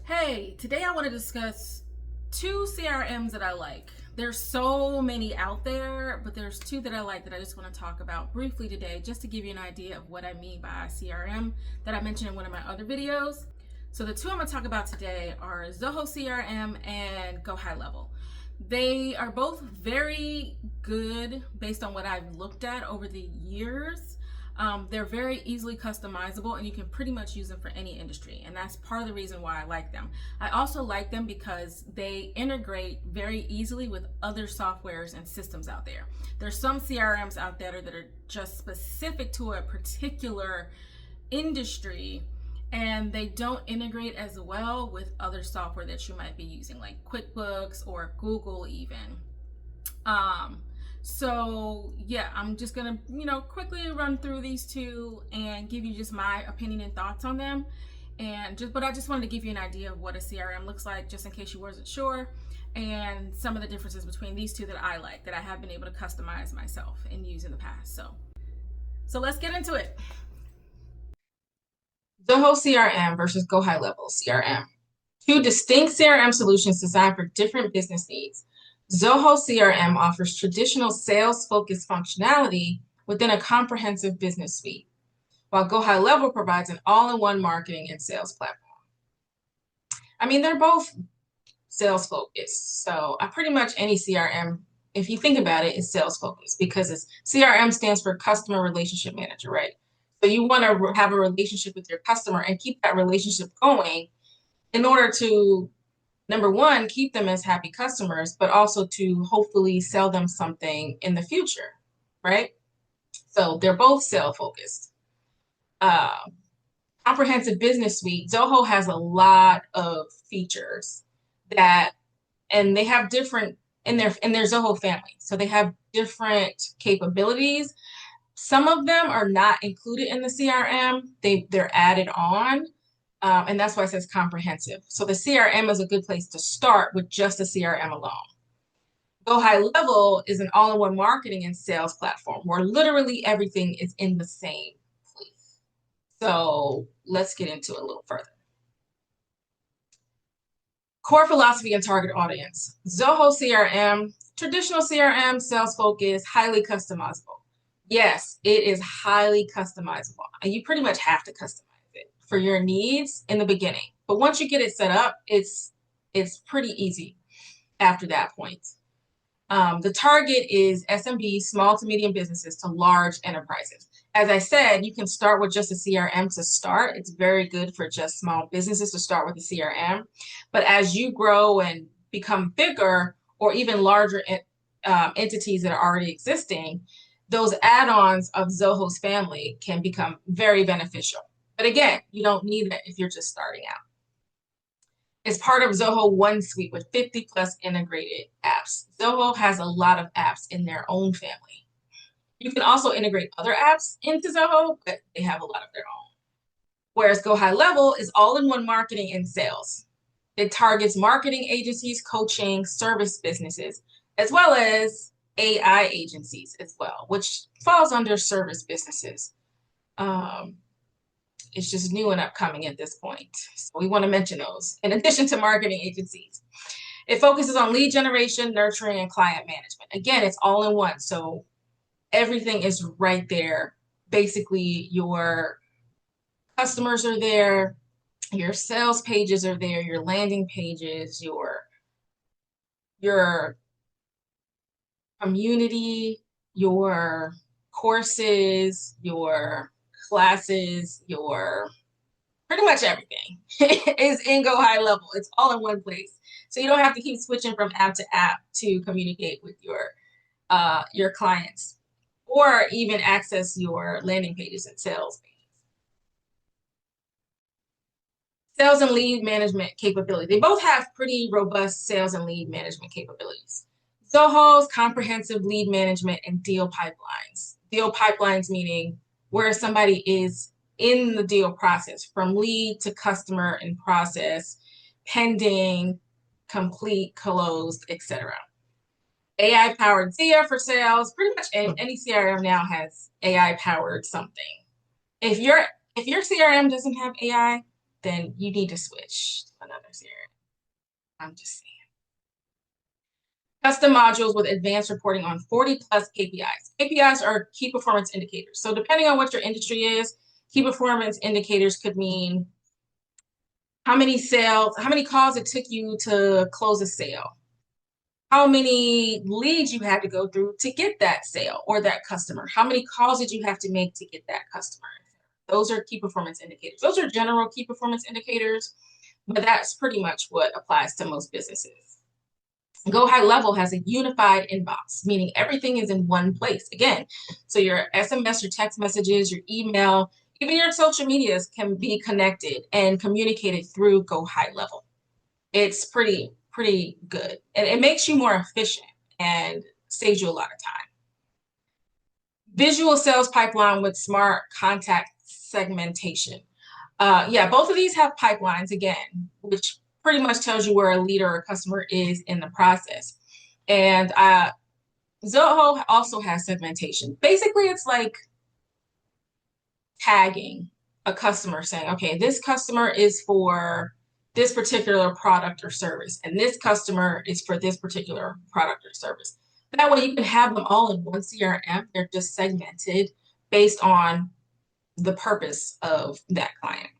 Hey, today I want to discuss two CRMs that I like. There's so many out there, but there's two that I like that I just want to talk about briefly today, just to give you an idea of what I mean by CRM that I mentioned in one of my other videos. So the two I'm going to talk about today are Zoho CRM and Go High Level. They are both very good based on what I've looked at over the years. They're very easily customizable and you can pretty much use them for any industry, and that's part of the reason why I like them. I also like them because they integrate very easily with other softwares and systems out there. There's some CRMs out there that are just specific to a particular industry and they don't integrate as well with other software that you might be using, like QuickBooks or Google even. So yeah, I'm just gonna, quickly run through these two and give you just my opinion and thoughts on them. But I just wanted to give you an idea of what a CRM looks like, just in case you wasn't sure, and some of the differences between these two that I like, that I have been able to customize myself and use in the past. So let's get into it. Zoho CRM versus Go High Level CRM. Two distinct CRM solutions designed for different business needs. Zoho CRM offers traditional sales-focused functionality within a comprehensive business suite, while Go High Level provides an all-in-one marketing and sales platform. I mean, they're both sales-focused, so pretty much any CRM, if you think about it, is sales-focused because CRM stands for Customer Relationship Manager, right? So you want to have a relationship with your customer and keep that relationship going in order to, number one, keep them as happy customers, but also to hopefully sell them something in the future, right? So they're both sale-focused. Comprehensive business suite, Zoho has a lot of features and they have different in their Zoho family. So they have different capabilities. Some of them are not included in the CRM. They're added on. And that's why it says comprehensive. So the CRM is a good place to start with just a CRM alone. Go High Level is an all-in-one marketing and sales platform where literally everything is in the same place. So let's get into it a little further. Core philosophy and target audience. Zoho CRM, traditional CRM, sales focused, highly customizable. Yes, it is highly customizable, and you pretty much have to customize it for your needs in the beginning. But once you get it set up, it's pretty easy after that point. The target is SMB, small to medium businesses, to large enterprises. As I said, you can start with just a CRM to start. It's very good for just small businesses to start with a CRM. But as you grow and become bigger, or even larger entities that are already existing, those add-ons of Zoho's family can become very beneficial. But again, you don't need it if you're just starting out. It's part of Zoho One Suite with 50 plus integrated apps. Zoho has a lot of apps in their own family. You can also integrate other apps into Zoho, but they have a lot of their own. Whereas Go High Level is all-in-one marketing and sales. It targets marketing agencies, coaching, service businesses, as well as AI agencies as well, which falls under service businesses. It's just new and upcoming at this point. So we want to mention those in addition to marketing agencies. It focuses on lead generation, nurturing, and client management. Again, it's all in one. So everything is right there. Basically, your customers are there, your sales pages are there, your landing pages, your community, your courses, your classes, your pretty much everything is in Go High Level. It's all in one place. So you don't have to keep switching from app to app to communicate with your clients or even access your landing pages and sales pages. Sales and lead management capability. They both have pretty robust sales and lead management capabilities. Zoho's comprehensive lead management and deal pipelines. Deal pipelines meaning where somebody is in the deal process, from lead to customer and process, pending, complete, closed, etc. AI-powered Zia for sales. Pretty much any CRM now has AI-powered something. If your CRM doesn't have AI, then you need to switch to another. other CRM. I'm just saying. Custom modules with advanced reporting on 40 plus KPIs. KPIs are key performance indicators. So depending on what your industry is, key performance indicators could mean how many sales, how many calls it took you to close a sale, how many leads you had to go through to get that sale or that customer, how many calls did you have to make to get that customer. Those are key performance indicators. Those are general key performance indicators, but that's pretty much what applies to most businesses. Go High Level has a unified inbox, meaning everything is in one place. Again, so your SMS, your text messages, your email, even your social medias can be connected and communicated through Go High Level. It's pretty good. And it makes you more efficient and saves you a lot of time. Visual sales pipeline with smart contact segmentation. Yeah, both of these have pipelines, again, which pretty much tells you where a lead or a customer is in the process. And Zoho also has segmentation. Basically, it's like tagging a customer saying, okay, this customer is for this particular product or service, and this customer is for this particular product or service. That way you can have them all in one CRM. They're just segmented based on the purpose of that client.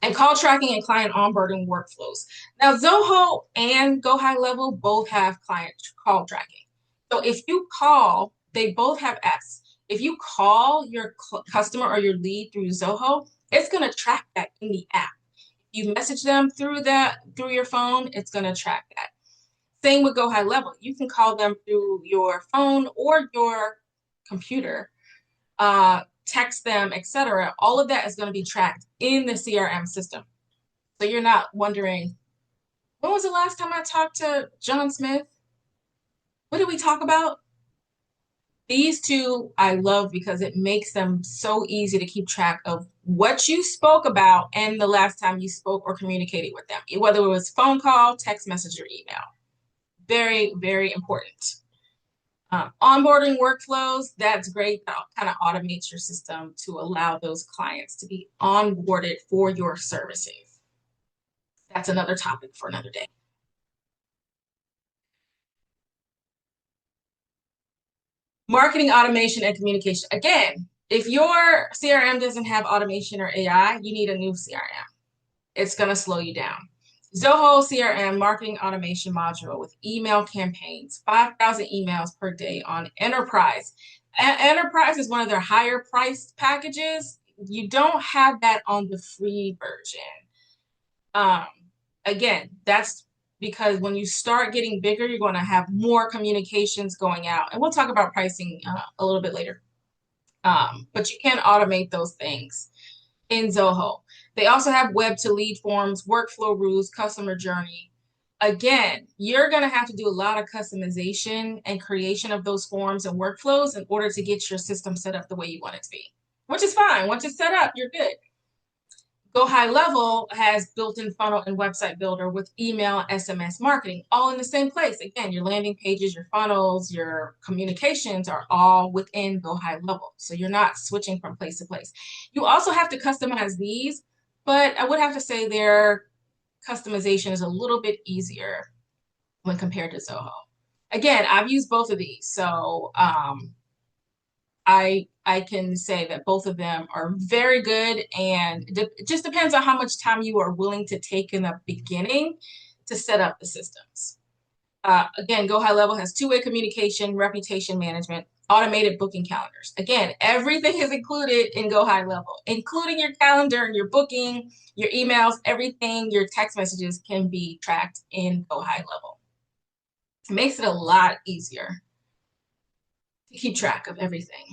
And call tracking and client onboarding workflows. Now, Zoho and Go High Level both have client call tracking. So if you call, they both have apps. If you call your customer or your lead through Zoho, it's going to track that in the app. You message them through your phone, it's going to track that. Same with Go High Level. You can call them through your phone or your computer, text them, etc. All of that is going to be tracked in the CRM system. So you're not wondering, when was the last time I talked to John Smith? What did we talk about? These two I love because it makes them so easy to keep track of what you spoke about and the last time you spoke or communicated with them, whether it was phone call, text message, or email. Very, very important. Onboarding workflows, that's great. That kind of automates your system to allow those clients to be onboarded for your services. That's another topic for another day. Marketing automation and communication. Again, if your CRM doesn't have automation or AI, you need a new CRM. It's going to slow you down. Zoho CRM marketing automation module with email campaigns, 5,000 emails per day on Enterprise. Enterprise is one of their higher priced packages. You don't have that on the free version. Again, that's because when you start getting bigger, you're going to have more communications going out. And we'll talk about pricing a little bit later. But you can automate those things in Zoho. They also have web to lead forms, workflow rules, customer journey. Again, you're going to have to do a lot of customization and creation of those forms and workflows in order to get your system set up the way you want it to be, which is fine. Once it's set up, you're good. Go High Level has built-in funnel and website builder with email, SMS marketing, all in the same place. Again, your landing pages, your funnels, your communications are all within Go High Level. So you're not switching from place to place. You also have to customize these, but I would have to say their customization is a little bit easier when compared to Zoho. Again, I've used both of these, so I can say that both of them are very good, and it just depends on how much time you are willing to take in the beginning to set up the systems. Again, Go High Level has two-way communication, reputation management, automated booking calendars. Again, everything is included in Go High Level, including your calendar and your booking, your emails, everything, your text messages can be tracked in Go High Level. It makes it a lot easier to keep track of everything.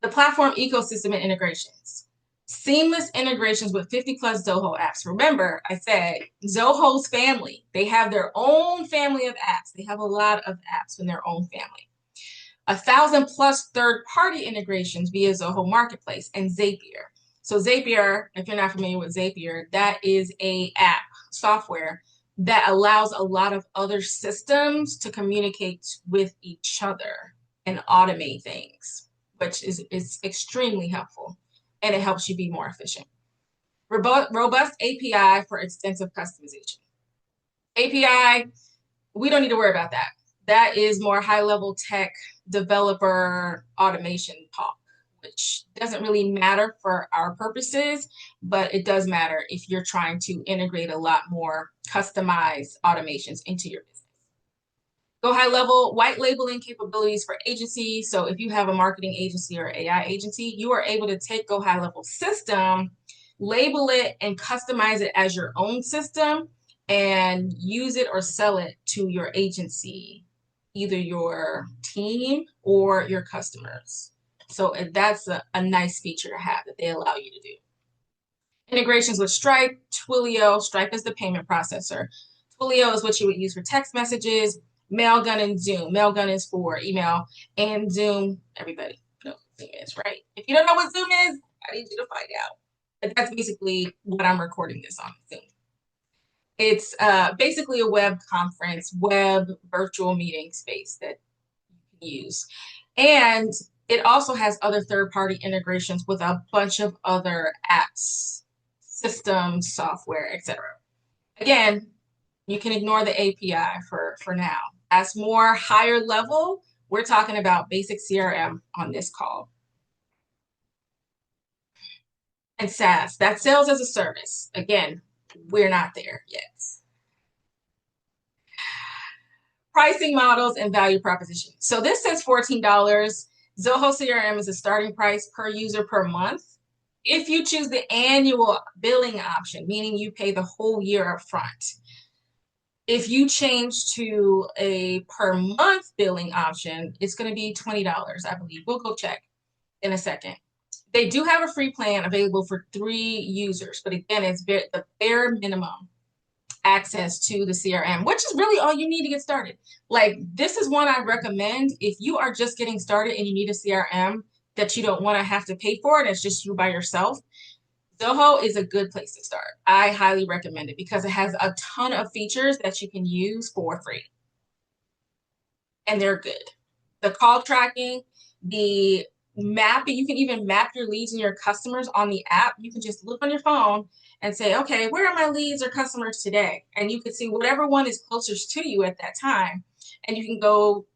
The platform ecosystem and integrations. Seamless integrations with 50 plus Zoho apps. Remember, I said Zoho's family. They have their own family of apps. They have a lot of apps in their own family. 1,000 plus third-party integrations via Zoho Marketplace and Zapier. So Zapier, if you're not familiar with Zapier, that is a app software that allows a lot of other systems to communicate with each other and automate things, which is extremely helpful, and it helps you be more efficient. Robust API for extensive customization. API, we don't need to worry about that. That is more high-level tech developer automation talk, which doesn't really matter for our purposes, but it does matter if you're trying to integrate a lot more customized automations into your business. Go high level, white labeling capabilities for agencies. So if you have a marketing agency or AI agency, you are able to take Go high level system, label it, and customize it as your own system and use it or sell it to your agency, either your team or your customers. So that's a nice feature to have that they allow you to do. Integrations with Stripe, Twilio. Stripe is the payment processor. Twilio is what you would use for text messages. Mailgun and Zoom. Mailgun is for email, and Zoom, everybody knows what Zoom is, right? If you don't know what Zoom is, I need you to find out. But that's basically what I'm recording this on, Zoom. It's basically a web conference, web virtual meeting space that you can use. And it also has other third-party integrations with a bunch of other apps, systems, software, etc. Again, you can ignore the API for now. As more higher level, we're talking about basic CRM on this call. And SaaS, that's sales as a service. Again, we're not there yet. Pricing models and value proposition. So this says $14. Zoho CRM is a starting price per user per month. If you choose the annual billing option, meaning you pay the whole year up front. If you change to a per month billing option, it's going to be $20, I believe. We'll go check in a second. They do have a free plan available for 3 users, but again, it's the bare minimum access to the CRM, which is really all you need to get started. Like, this is one I recommend if you are just getting started and you need a CRM that you don't want to have to pay for it. It's just you by yourself. Zoho is a good place to start. I highly recommend it because it has a ton of features that you can use for free. And they're good. The call tracking, the mapping, you can even map your leads and your customers on the app. You can just look on your phone and say, okay, where are my leads or customers today? And you can see whatever one is closest to you at that time. And you can go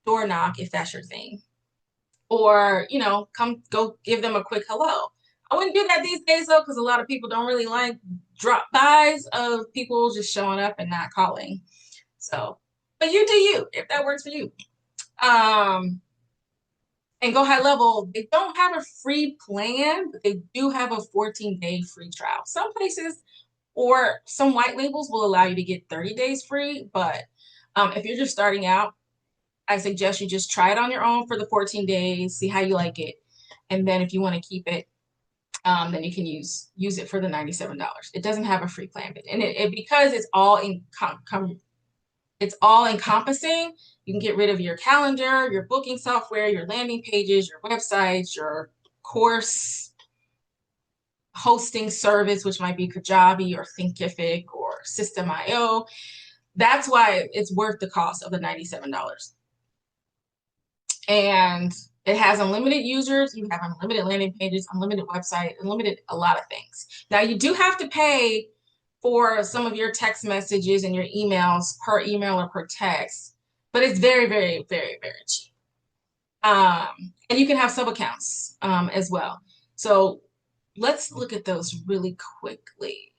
door knock if that's your thing. Or, go give them a quick hello. I wouldn't do that these days though, because a lot of people don't really like drop-bys of people just showing up and not calling. So, but you do you, if that works for you. And Go high level, they don't have a free plan, but they do have a 14-day free trial. Some places or some white labels will allow you to get 30 days free, but if you're just starting out, I suggest you just try it on your own for the 14 days, see how you like it. And then if you want to keep it, then you can use it for the $97. It doesn't have a free plan, and because it's all encompassing. You can get rid of your calendar, your booking software, your landing pages, your websites, your course hosting service, which might be Kajabi or Thinkific or System.io. That's why it's worth the cost of the $97. And it has unlimited users. You have unlimited landing pages, unlimited website, unlimited a lot of things. Now, you do have to pay for some of your text messages and your emails per email or per text, but it's very, very, very, very cheap. And you can have sub accounts as well. So let's look at those really quickly.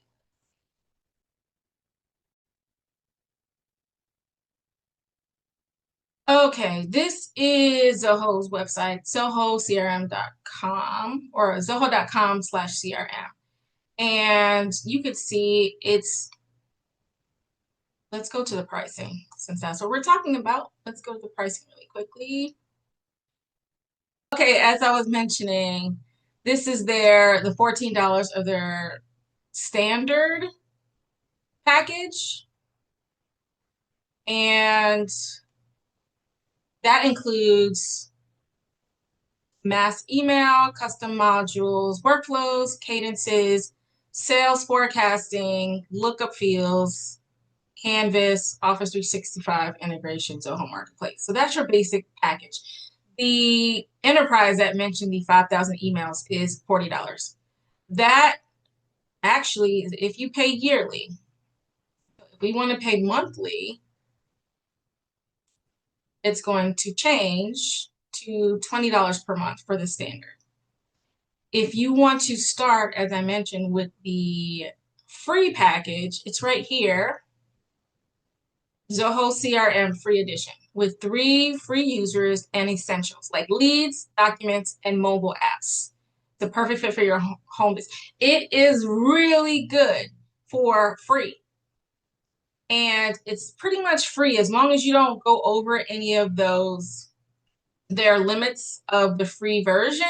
Okay, this is Zoho's website, zohocrm.com or zoho.com/CRM. And you could see let's go to the pricing since that's what we're talking about. Let's go to the pricing really quickly. Okay, as I was mentioning, this is the $14 of their standard package. And that includes mass email, custom modules, workflows, cadences, sales forecasting, lookup fields, Canvas, Office 365 integration, Zoho Marketplace. So that's your basic package. The enterprise that mentioned the 5,000 emails is $40. That Actually, if you pay yearly, if we want to pay monthly, it's going to change to $20 per month for the standard. If you want to start, as I mentioned, with the free package, it's right here, Zoho CRM free edition with 3 free users and essentials like leads, documents, and mobile apps. The perfect fit for your home business. It is really good for free. And it's pretty much free as long as you don't go over any of those, their limits of the free version.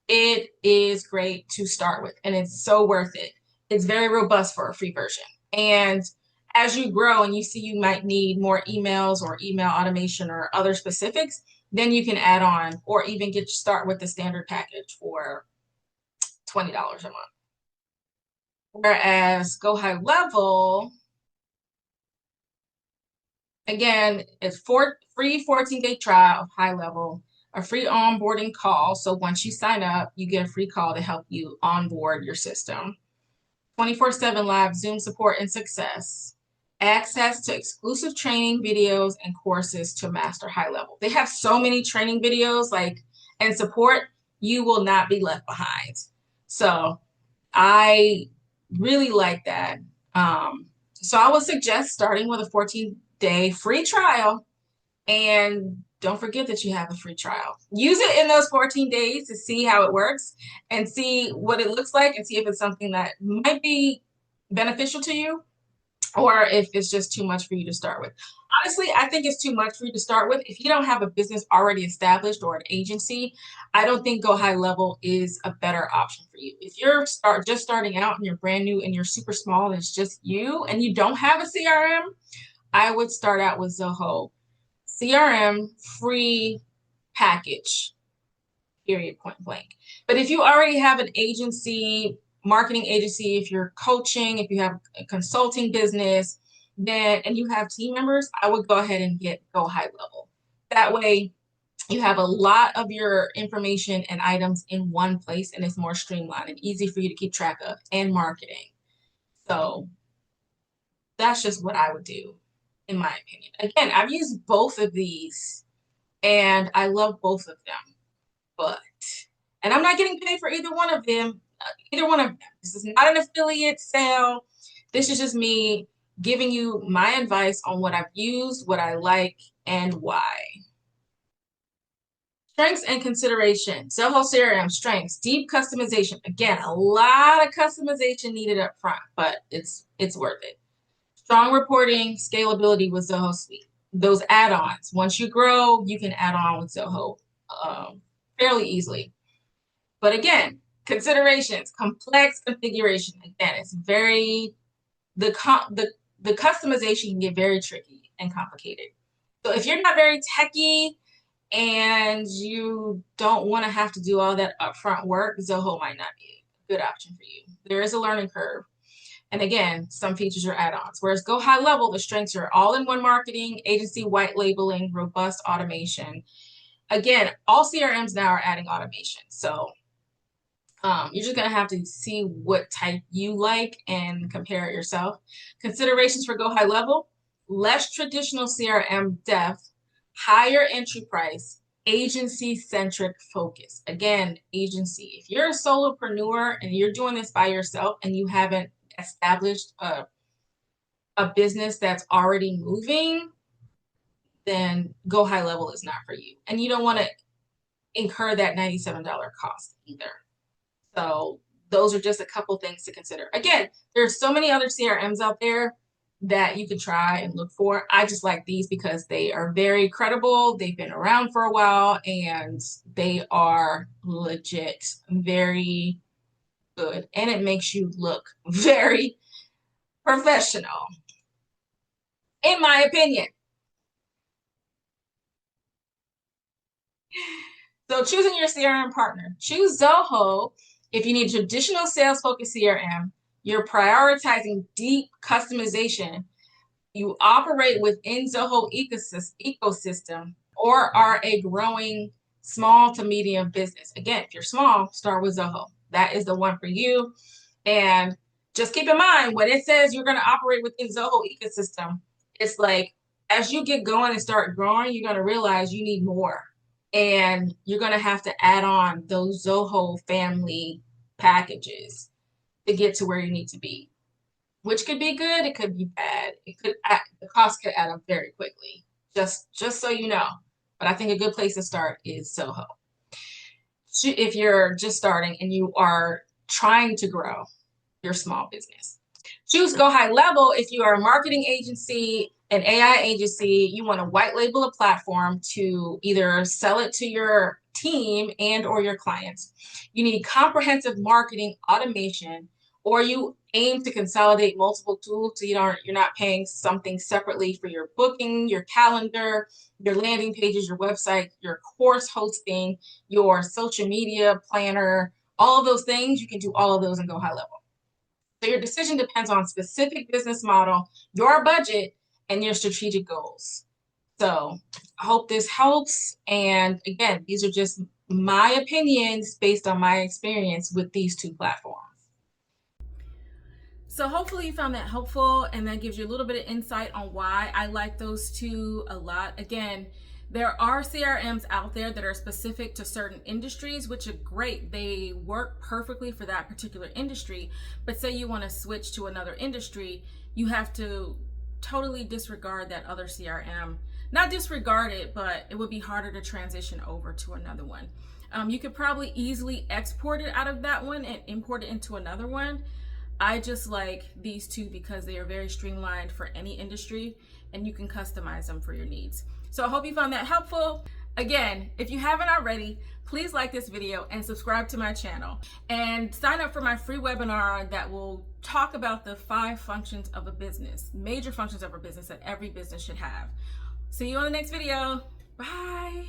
It is great to start with, and it's so worth it. It's very robust for a free version. And as you grow and you see you might need more emails or email automation or other specifics, then you can add on or even start with the standard package for $20 a month. Whereas Go High Level, again, it's free 14-day trial of High Level, a free onboarding call. So once you sign up, you get a free call to help you onboard your system. 24/7 live Zoom support and success, access to exclusive training videos and courses to master High Level. They have so many training videos and support, you will not be left behind. So I really like that. So I would suggest starting with a 14-day free trial, and don't forget that you have a free trial. Use it in those 14 days to see how it works and see what it looks like and see if it's something that might be beneficial to you or if it's just too much for you to start with. Honestly, I think it's too much for you to start with. If you don't have a business already established or an agency, I don't think Go High Level is a better option for you. If you're just starting out and you're brand new and you're super small and it's just you and you don't have a CRM, I would start out with Zoho CRM free package, period, point blank. But if you already have an agency, marketing agency, if you're coaching, if you have a consulting business, then and you have team members, I would go ahead and get Go High Level. That way you have a lot of your information and items in one place and it's more streamlined and easy for you to keep track of and marketing. So that's just what I would do, in my opinion. Again, I've used both of these and I love both of them, and I'm not getting paid for either one of them. This is not an affiliate sale. This is just me giving you my advice on what I've used, what I like, and why. Strengths and consideration. Zoho CRM strengths, deep customization. Again, a lot of customization needed up front, but it's worth it. Strong reporting, scalability with Zoho Suite. Those add-ons. Once you grow, you can add on with Zoho fairly easily. But again, considerations, complex configuration. Again, it's the customization can get very tricky and complicated. So if you're not very techy and you don't want to have to do all that upfront work, Zoho might not be a good option for you. There is a learning curve. And again, some features are add-ons. Whereas Go High Level, the strengths are all-in-one marketing, agency white labeling, robust automation. Again, all CRMs now are adding automation. So you're just going to have to see what type you like and compare it yourself. Considerations for Go High Level: less traditional CRM depth, higher entry price, agency-centric focus. Again, agency. If you're a solopreneur and you're doing this by yourself and you haven't established a business that's already moving, then Go High Level is not for you. And you don't want to incur that $97 cost either. So those are just a couple things to consider. Again, there's so many other CRMs out there that you can try and look for. I just like these because they are very credible. They've been around for a while and they are legit, very good. And it makes you look very professional, in my opinion. So choosing your CRM partner. Choose Zoho if you need traditional sales-focused CRM, you're prioritizing deep customization, you operate within Zoho ecosystem, or are a growing small to medium business. Again, if you're small, start with Zoho. That is the one for you. And just keep in mind when it says you're going to operate within Zoho ecosystem, it's like as you get going and start growing, you're going to realize you need more. And you're going to have to add on those Zoho family packages to get to where you need to be, which could be good. It could be bad. The cost could add up very quickly, just so you know. But I think a good place to start is Zoho. If you're just starting and you are trying to grow your small business. Choose Go High Level if you are a marketing agency, an AI agency, you want to white label a platform to either sell it to your team and or your clients. You need comprehensive marketing automation, or you aim to consolidate multiple tools so you're not paying something separately for your booking, your calendar, your landing pages, your website, your course hosting, your social media planner, all of those things. You can do all of those and Go High Level. So your decision depends on specific business model, your budget, and your strategic goals. So I hope this helps. And again, these are just my opinions based on my experience with these two platforms. So hopefully you found that helpful, and that gives you a little bit of insight on why I like those two a lot. Again, there are CRMs out there that are specific to certain industries, which are great. They work perfectly for that particular industry. But say you want to switch to another industry, you have to totally disregard that other CRM. Not disregard it, but it would be harder to transition over to another one. You could probably easily export it out of that one and import it into another one. I just like these two because they are very streamlined for any industry, and you can customize them for your needs. So I hope you found that helpful. Again, if you haven't already, please like this video and subscribe to my channel, and sign up for my free webinar that will talk about the 5 functions of a business, major functions of a business that every business should have. See you on the next video. Bye.